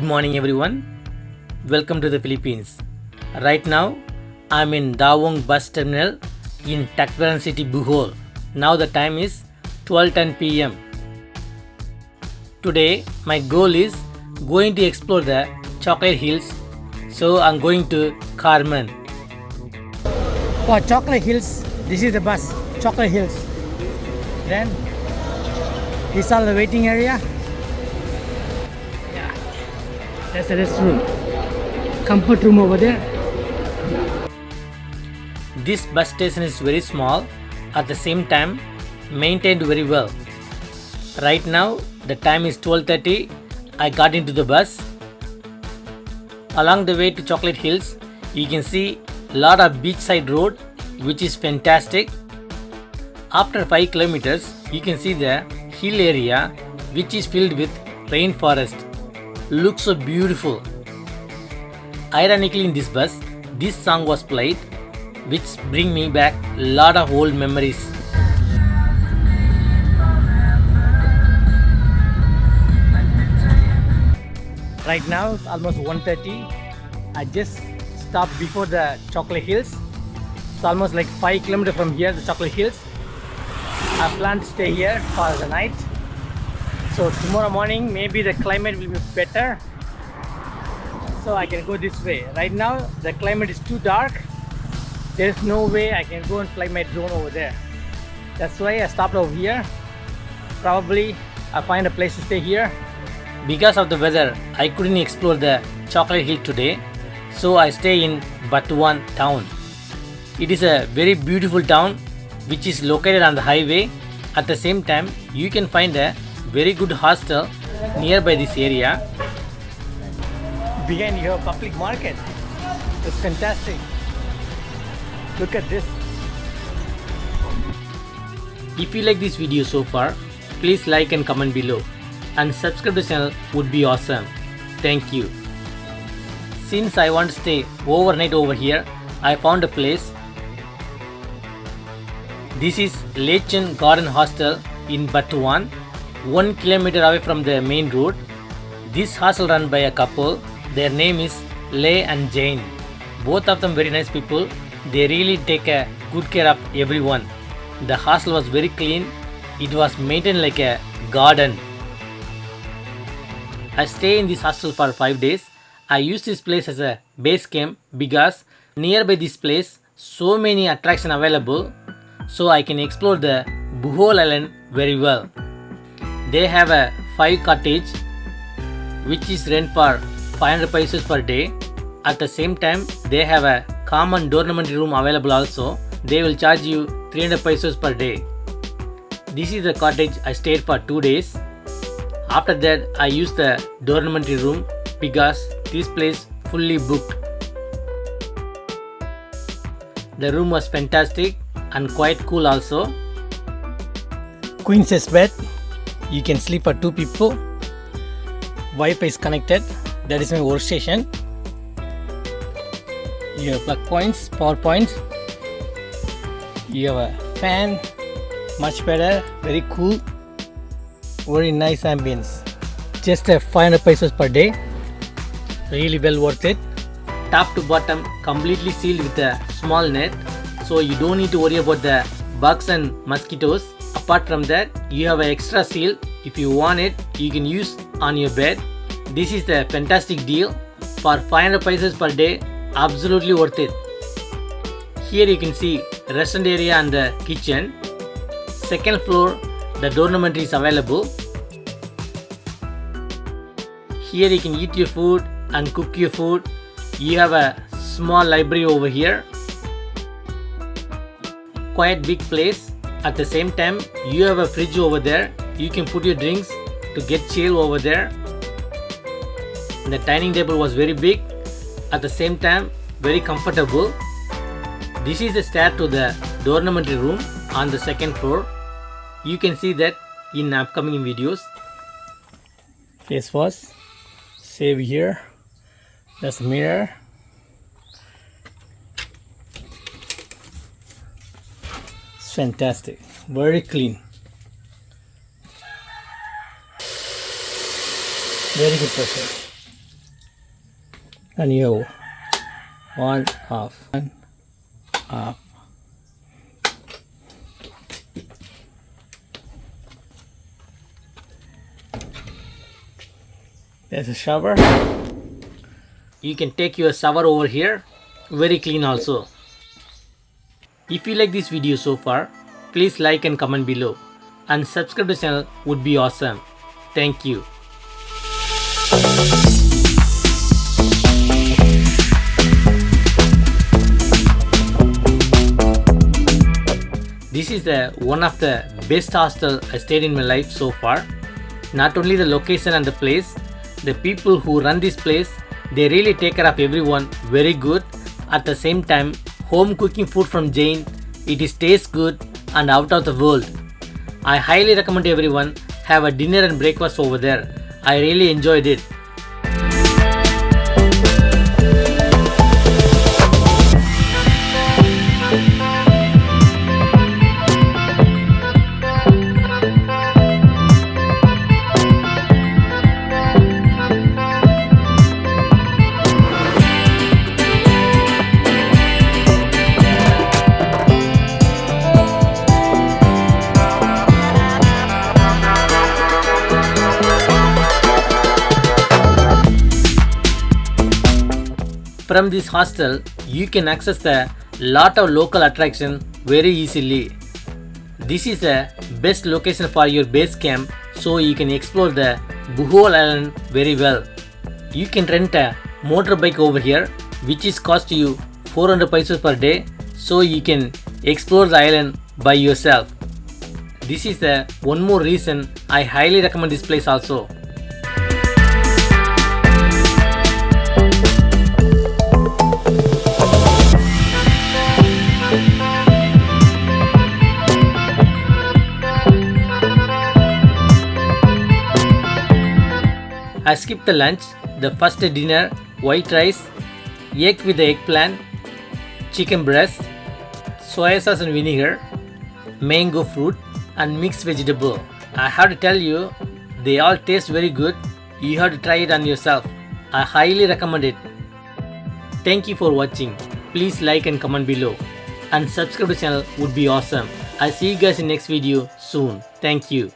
morning everyone. Welcome to the Philippines. Right now I'm in Dawong bus terminal in Tacloban City, Bohol. Now the time is 12:10 p.m. Today my goal is going to explore the Chocolate Hills. So I'm going to Carmen. For Chocolate Hills, this is the bus, Chocolate Hills. Then this is all the waiting area. Yeah, that's the restroom. Comfort room over there. This bus station is very small, at the same time maintained very well. Right now the time is 12:30. I got into the bus. Along the way to Chocolate Hills, you can see a lot of beachside road, which is fantastic. After 5 kilometers, you can see the hill area, which is filled with rainforest. Looks so beautiful. Ironically, in this bus, this song was played, which bring me back a lot of old memories. Right now it's almost 1:30. I just stopped before the Chocolate Hills. It's almost like 5 kilometers from here, the Chocolate Hills. I plan to stay here for the night. So tomorrow morning maybe the climate will be better, so I can go this way. Right now the climate is too dark. There is no way I can go and fly my drone over there. That's why I stopped over here. Probably I'll find a place to stay here. Because of the weather, I couldn't explore the Chocolate Hill today, so I stay in Batuan town. It is a very beautiful town which is located on the highway. At the same time, you can find a very good hostel nearby this area. Behind you have public market. It's fantastic. Look at this. If you like this video so far, please like and comment below, and subscribe to the channel would be awesome. Thank you. Since I want to stay overnight over here, I found a place. This is LhoyJean Garden Hostel in Batuan, 1 kilometer away from the main road. This hostel run by a couple. Their name is LhoyJean. Both of them very nice people. They really take a good care of everyone. The hostel was very clean. It was maintained like a garden. I stay in this hostel for 5 days. I use this place as a base camp because nearby this place so many attractions available, so I can explore the Bohol island very well. They have a 5 cottage which is rent for 500 pesos per day. At the same time, they have a common dormitory room available also. They will charge you 300 pesos per day. This is the cottage I stayed for 2 days. After that, I used the dormitory room because this place fully booked. The room was fantastic and quite cool also. Queen size bed. You can sleep for 2 people. Wi-Fi is connected. That is my workstation. You have plug points, power points. You have a fan. Much better. Very cool. Very nice ambience. Just a 500 pesos per day. Really well worth it. Top to bottom completely sealed with a small net, so you don't need to worry about the bugs and mosquitoes. Apart from that, you have an extra seal. If you want it, you can use on your bed. This is the fantastic deal. For 500 pesos per day, absolutely worth it. Here you can see restaurant area and the kitchen. Second floor, the dormitory is available. Here you can eat your food and cook your food. You have a small library over here. Quite big place. At the same time, you have a fridge over there. You can put your drinks to get chill over there. The dining table was very big. At the same time, very comfortable. This is the stair to the dormitory room on the second floor. You can see that in upcoming videos. Face wash. Save here. That's the mirror. It's fantastic. Very clean. Very good person. and you on off on off. There's a shower. You can take your shower over here. Very clean also. If you like this video so far, please like and comment below, and subscribe to the channel would be awesome. Thank you. This is one of the best hostel I stayed in my life so far. Not only the location and the place, the people who run this place, they really take care of everyone very good. At the same time, home cooking food from Jain, it is tastes good and out of the world. I highly recommend everyone have a dinner and breakfast over there. I really enjoyed it. From this hostel, you can access a lot of local attraction very easily. This is the best location for your base camp, so you can explore the Bohol island very well. You can rent a motorbike over here, which is cost you 400 pesos per day, so you can explore the island by yourself. This is the one more reason I highly recommend this place also. I skipped the lunch, the first dinner, white rice, egg with the eggplant, chicken breast, soy sauce and vinegar, mango fruit and mixed vegetable. I have to tell you, they all taste very good. You have to try it on yourself. I highly recommend it. Thank you for watching. Please like and comment below, and subscribe to the channel would be awesome. I'll see you guys in next video soon. Thank you.